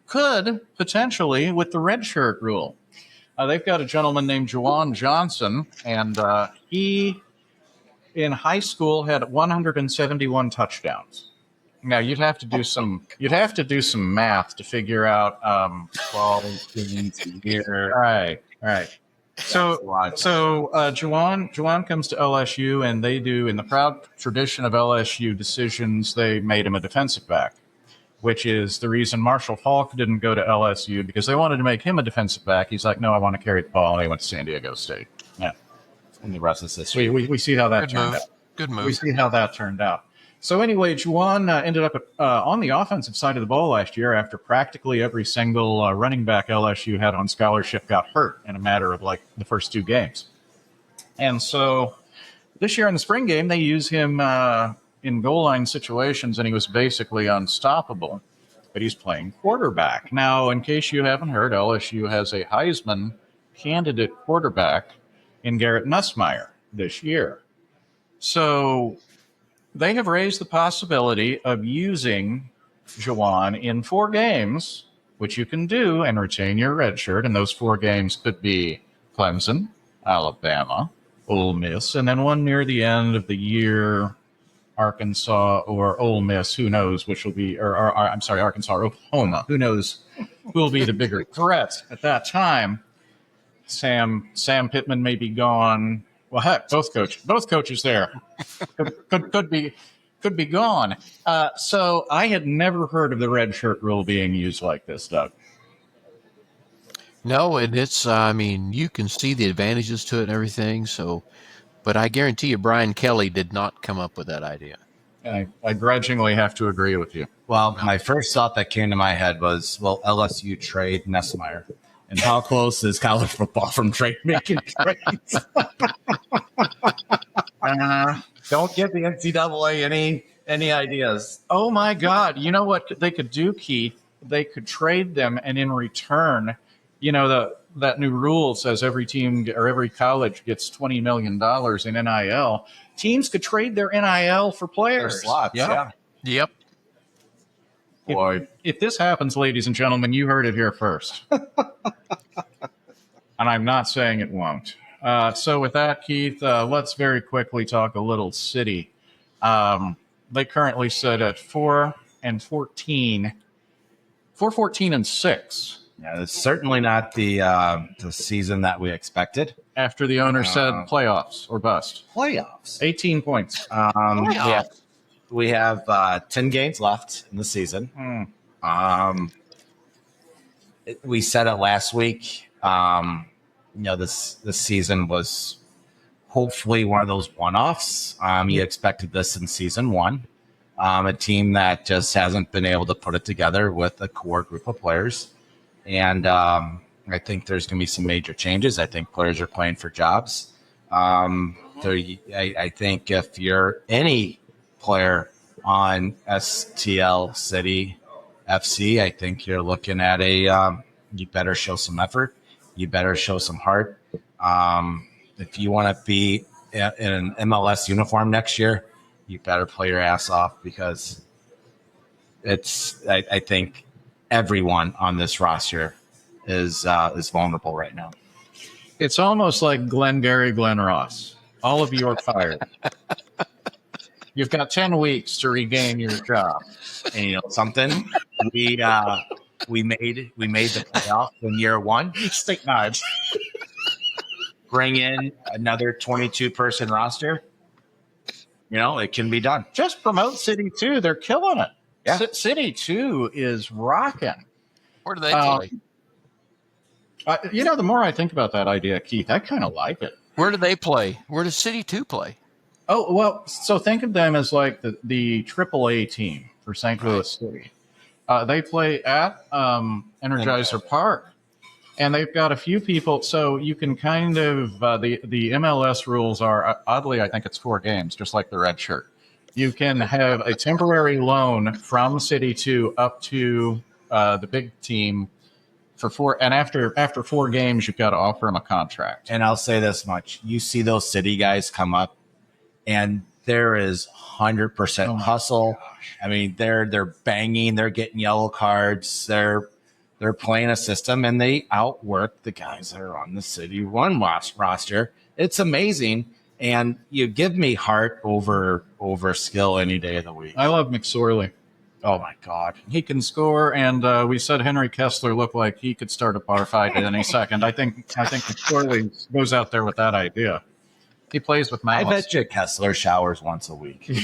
could potentially with the redshirt rule. They've got a gentleman named Juwan Johnson, and he in high school had 171 touchdowns. Now you'd have to do some math to figure out 12 games a year. Right. So Juwan comes to LSU, and they do, in the proud tradition of LSU decisions, they made him a defensive back, which is the reason Marshall Falk didn't go to LSU, because they wanted to make him a defensive back. He's like, no, I want to carry the ball, and he went to San Diego State. Yeah, And the rest is history. we see how that turned out. Good move. We see how that turned out. So anyway, Juwan ended up on the offensive side of the ball last year after practically every single running back LSU had on scholarship got hurt in a matter of like the first 2 games. And so this year in the spring game, they use him in goal line situations, and he was basically unstoppable. But he's playing quarterback. Now, in case you haven't heard, LSU has a Heisman candidate quarterback in Garrett Nussmeier this year. So they have raised the possibility of using Juwan in 4 games, which you can do and retain your red shirt. And those 4 games could be Clemson, Alabama, Ole Miss, and then one near the end of the year, Arkansas or Ole Miss. Who knows which will be, Arkansas or Oklahoma. Who knows who will be the bigger threat at that time. Sam Pittman may be gone. Well, heck, both coaches there could be gone. So I had never heard of the red shirt rule being used like this, Doug. No, and it's, you can see the advantages to it and everything. So, but I guarantee you, Brian Kelly did not come up with that idea. I grudgingly have to agree with you. Well, my first thought that came to my head was, LSU trade Nussmeier. And how close is college football from making trades? Don't give the NCAA any ideas. Oh, my God. You know what they could do, Keith? They could trade them, and in return, that new rule says every team or every college gets $20 million in NIL. Teams could trade their NIL for players. Their slots, yeah. Yep. Boy. If this happens, ladies and gentlemen, you heard it here first. And I'm not saying it won't. So with that, Keith, let's very quickly talk a little city. They currently sit at 4-14. 4-14-6. Yeah, it's certainly not the season that we expected. After the owner said playoffs or bust. Playoffs. 18 points. We have 10 games left in the season. We said it last week. This season was hopefully one of those one-offs. You expected this in season 1. A team that just hasn't been able to put it together with a core group of players. And I think there's going to be some major changes. I think players are playing for jobs. I think if you're any player on STL City FC, I think you're looking at you better show some effort. You better show some heart. If you want to be in an MLS uniform next year, you better play your ass off, because I think everyone on this roster is vulnerable right now. It's almost like Glengarry Glen Ross. All of you are fired. You've got 10 weeks to regain your job. And you know something? We made the playoff in year 1. State knives. Bring in another 22-person roster. It can be done. Just promote City 2. They're killing it. Yeah. City 2 is rocking. Where do they play? The more I think about that idea, Keith, I kind of like it. Where do they play? Where does City 2 play? Oh, well, so think of them as like the AAA team for St. Louis City. They play at Energizer Park, and they've got a few people. So you can kind of, the MLS rules are, oddly, I think it's 4 games, just like the red shirt. You can have a temporary loan from City 2 up to the big team for 4, and after 4 games, you've got to offer them a contract. And I'll say this much: you see those City guys come up, and there is 100% hustle. I mean, they're banging, they're getting yellow cards, they're playing a system, and they outwork the guys that are on the City 1 roster. It's amazing, and you give me heart over skill any day of the week. I love McSorley. Oh my God, he can score, and we said Henry Kessler looked like he could start a bar fight at any second. I think McSorley goes out there with that idea. He plays with malice. I bet you Kessler showers once a week. You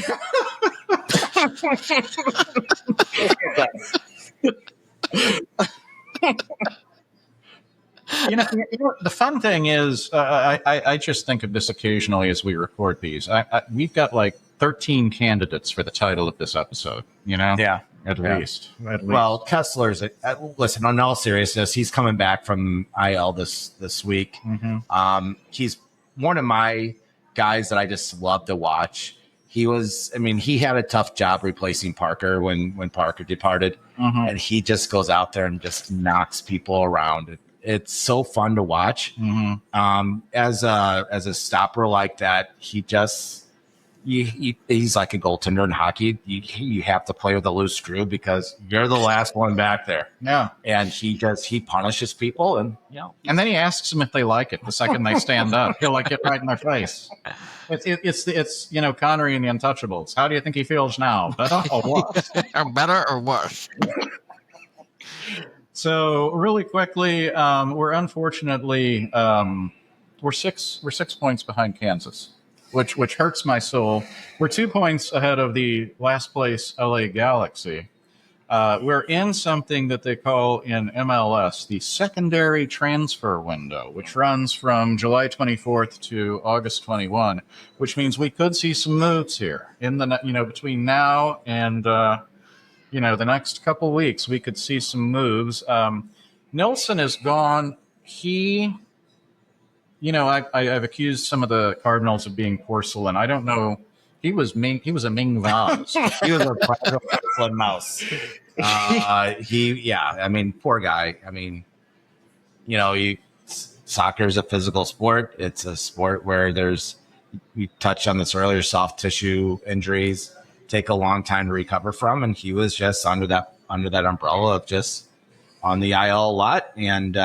know, the fun thing is, I just think of this occasionally as we record these. We've got like 13 candidates for the title of this episode. You know, at least. Well, Kessler's. Listen, on all seriousness, he's coming back from IL this week. Mm-hmm. He's one of my guys that I just love to watch. He had a tough job replacing Parker when Parker departed, mm-hmm. and he just goes out there and just knocks people around. It's so fun to watch. Mm-hmm. As a stopper like that, he's like a goaltender in hockey. You have to play with a loose screw because you're the last one back there. Yeah, and he punishes people, and and then he asks them if they like it the second they stand up. He'll like get right in their face. It's Connery and the Untouchables. How do you think he feels now? Better or worse? Better or worse? So really quickly, we're unfortunately we're six points behind Kansas, which hurts my soul. We're 2 points ahead of the last place LA Galaxy. We're in something that they call in MLS the secondary transfer window, which runs from July 24th to August 21, which means we could see some moves here in the between now and the next couple weeks. We could see some moves. Nilsson is gone. I've accused some of the Cardinals of being porcelain. I don't know. He was Ming. He was a Ming vase. he was a porcelain mouse. Poor guy. Soccer is a physical sport. It's a sport where we touched on this earlier, soft tissue injuries take a long time to recover from, and he was just under that umbrella of just on the IL a lot. And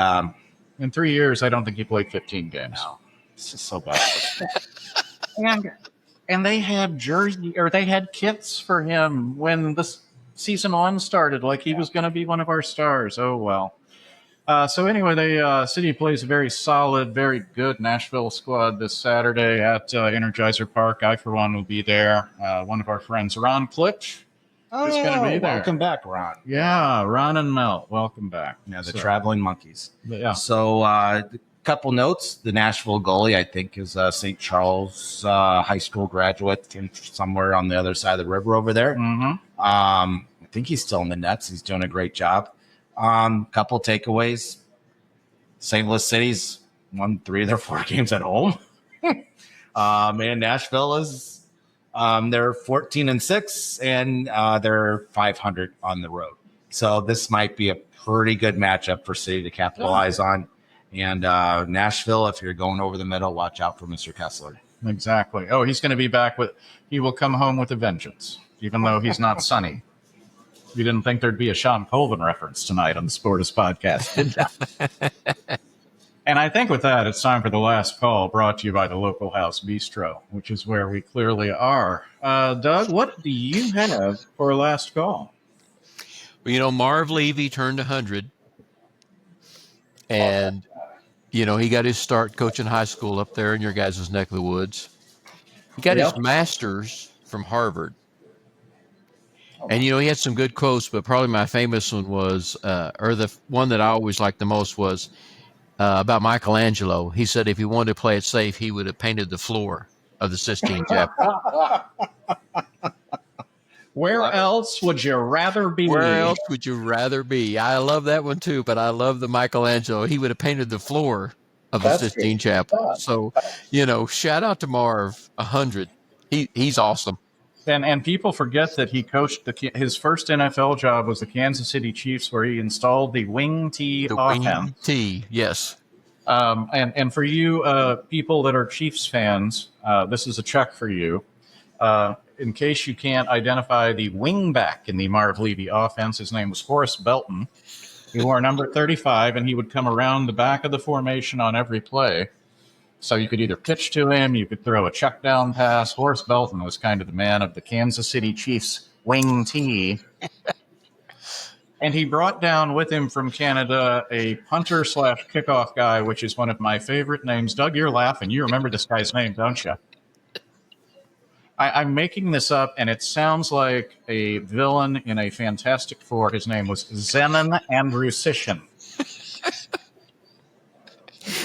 in 3 years, I don't think he played 15 games. No, it's just so bad. and they had they had kits for him when the season 1 started, like he was going to be one of our stars. Oh well. So anyway, City plays a very solid, very good Nashville squad this Saturday at Energizer Park. I, for one, will be there. One of our friends, Ron Klitsch, is going to be there. Welcome back, Ron. Yeah, Ron and Mel, welcome back. Yeah, the traveling monkeys. Yeah. So a couple notes. The Nashville goalie, I think, is St. Charles high school graduate somewhere on the other side of the river over there. Mm-hmm. I think he's still in the nets. He's doing a great job. Couple takeaways. St. Louis City's won 3 of their 4 games at home. And Nashville is they're 14-6 and they're 500 on the road. So this might be a pretty good matchup for City to capitalize on. And Nashville, if you're going over the middle, watch out for Mr. Kessler. Exactly. Oh, he's going to be back he will come home with a vengeance, even though he's not sunny. You didn't think there'd be a Sean Colvin reference tonight on the Sportus podcast, did you? And I think with that, it's time for the last call, brought to you by the Local House Bistro, which is where we clearly are. Doug, what do you have for last call? Well, Marv Levy turned 100. And, he got his start coaching high school up there in your guys' neck of the woods. He got his master's from Harvard. And, he had some good quotes, but probably my famous one was, or the one that I always liked the most was, about Michelangelo. He said if he wanted to play it safe, he would have painted the floor of the Sistine Chapel. Where else would you rather be? Where else would you rather be? I love that one too, but I love the Michelangelo. He would have painted the floor of the Sistine Chapel. So, shout out to Marv 100. He's awesome. And people forget that he coached his first NFL job was the Kansas City Chiefs, where he installed the wing tee offense. Wing tee, yes. And for you people that are Chiefs fans, this is a check for you. In case you can't identify the wingback in the Marv Levy offense, his name was Forrest Belton. He wore number 35, and he would come around the back of the formation on every play. So you could either pitch to him, you could throw a check down pass. Forrest Belton was kind of the man of the Kansas City Chiefs wing tee. And he brought down with him from Canada a punter / kickoff guy, which is one of my favorite names. Doug, you're laughing. You remember this guy's name, don't you? I'm making this up, and it sounds like a villain in a Fantastic Four. His name was Zenon Andrusician.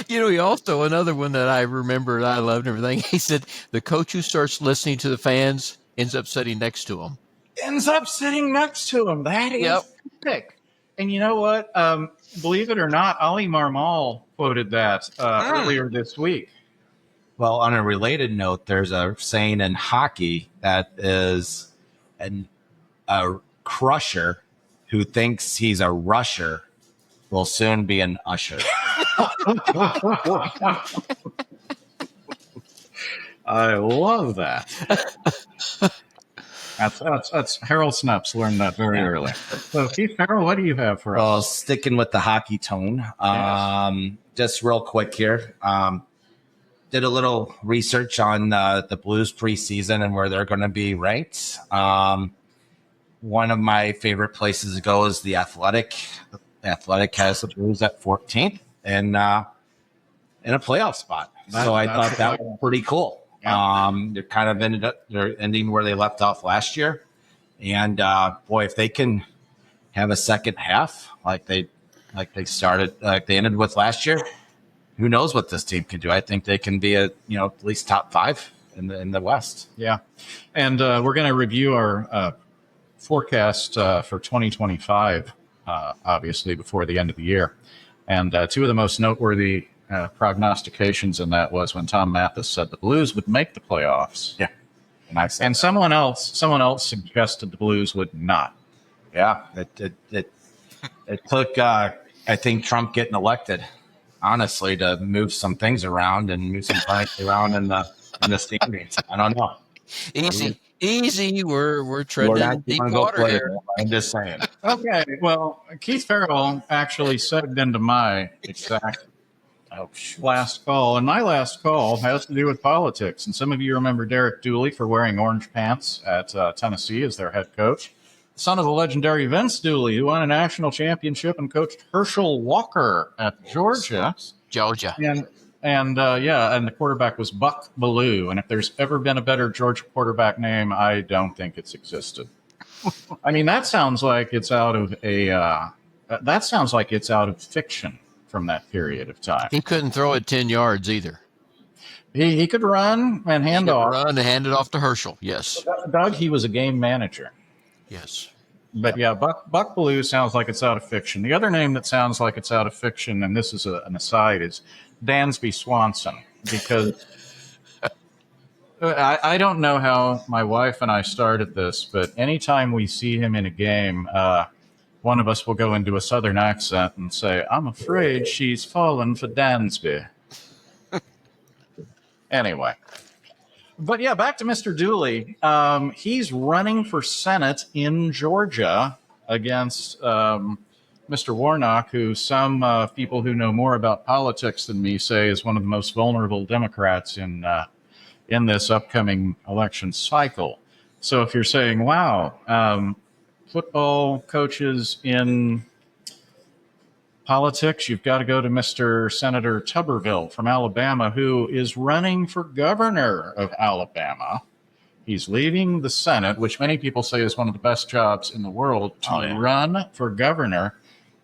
He also, another one that I remember I loved and everything, he said the coach who starts listening to the fans ends up sitting next to them. That is sick. And you know what? Believe it or not, Ali Marmal quoted that earlier this week. Well, on a related note, there's a saying in hockey that is a crusher who thinks he's a rusher will soon be an usher. I love that. That's Harold Snapps learned that very early. So, Keith Farrell, what do you have for us? Well, sticking with the hockey tone, just real quick here. Did a little research on the Blues preseason and where they're going to be ranked. One of my favorite places to go is the Athletic. The Athletic has the Blues at 14th and in a playoff spot. So I thought that was pretty cool. Yeah. They're kind of they're ending where they left off last year. And boy, if they can have a second half like they ended with last year, who knows what this team can do? I think they can be at least top 5 in the West. Yeah, and we're going to review our forecast for 2025, obviously before the end of the year. And two of the most noteworthy prognostications in that was when Tom Mathis said the Blues would make the playoffs. Yeah, and someone else suggested the Blues would not. Yeah, it took I think Trump getting elected, honestly, to move some things around and move some things around in the standings. I don't know. Easy. We're treading deep water here. I'm just saying. Okay. Well, Keith Farrell actually segued into my exact last call, and my last call has to do with politics. And some of you remember Derek Dooley for wearing orange pants at Tennessee as their head coach. Son of the legendary Vince Dooley, who won a national championship and coached Herschel Walker at Georgia. And the quarterback was Buck Bellew. And if there's ever been a better Georgia quarterback name, I don't think it's existed. I mean, that sounds like it's out of fiction from that period of time. He couldn't throw it 10 yards either. He could run and hand it off to Herschel. Yes. Doug, he was a game manager. Yes. But yeah, Buck Bellew sounds like it's out of fiction. The other name that sounds like it's out of fiction, and this is an aside, is Dansby Swanson. Because I don't know how my wife and I started this, but anytime we see him in a game, one of us will go into a southern accent and say, "I'm afraid she's fallen for Dansby." Anyway. But yeah, back to Mr. Dooley. He's running for Senate in Georgia against Mr. Warnock, who some people who know more about politics than me say is one of the most vulnerable Democrats in this upcoming election cycle. So if you're saying, wow, football coaches in politics, you've got to go to Mr. Senator Tuberville from Alabama, who is running for governor of Alabama. He's leaving the Senate, which many people say is one of the best jobs in the world, to run for governor.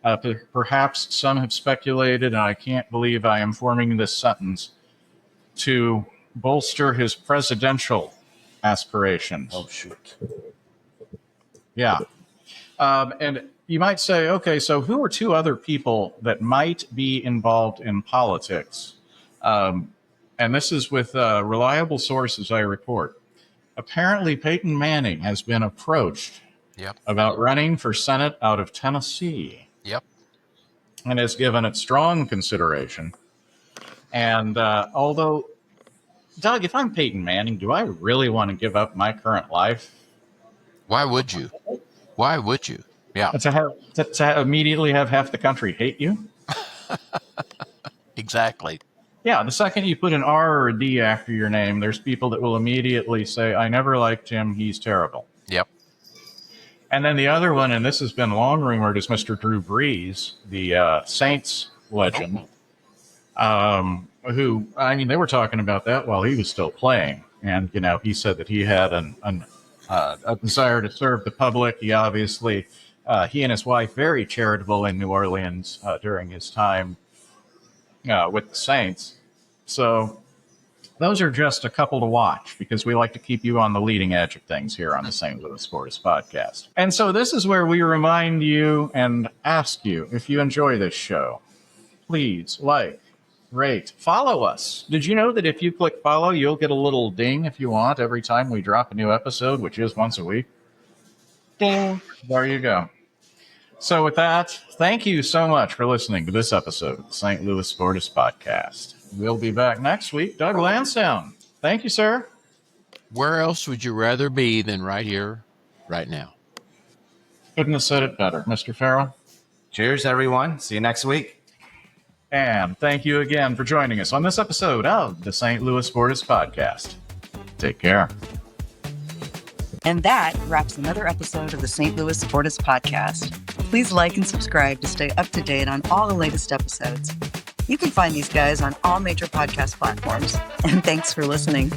Perhaps some have speculated, and I can't believe I am forming this sentence, to bolster his presidential aspirations. Oh, shoot. Yeah. And you might say, okay, so who are two other people that might be involved in politics? And this is with reliable sources I report. Apparently, Peyton Manning has been approached about running for Senate out of Tennessee. Yep. And has given it strong consideration. And although, Doug, if I'm Peyton Manning, do I really want to give up my current life? Why would you? Why would you? Yeah. To immediately have half the country hate you? Exactly. Yeah, the second you put an R or a D after your name, there's people that will immediately say, I never liked him, he's terrible. Yep. And then the other one, and this has been long rumored, is Mr. Drew Brees, the Saints legend, who, I mean, they were talking about that while he was still playing. And, you know, he said that he had a desire to serve the public. He obviously, he and his wife, very charitable in New Orleans during his time with the Saints. So those are just a couple to watch because we like to keep you on the leading edge of things here on the St. Louis Sports Podcast. And so this is where we remind you and ask you, if you enjoy this show, please like, rate, follow us. Did you know that if you click follow, you'll get a little ding if you want every time we drop a new episode, which is once a week? Ding. There you go. So with that, thank you so much for listening to this episode of the St. Louis Sports Podcast. We'll be back next week. Doug Lansdowne. Thank you, sir. Where else would you rather be than right here, right now? Couldn't have said it better. Mr. Farrell? Cheers, everyone. See you next week. And thank you again for joining us on this episode of the St. Louis Sports Podcast. Take care. And that wraps another episode of the St. Louis Sports Podcast. Please like and subscribe to stay up to date on all the latest episodes. You can find these guys on all major podcast platforms. And thanks for listening.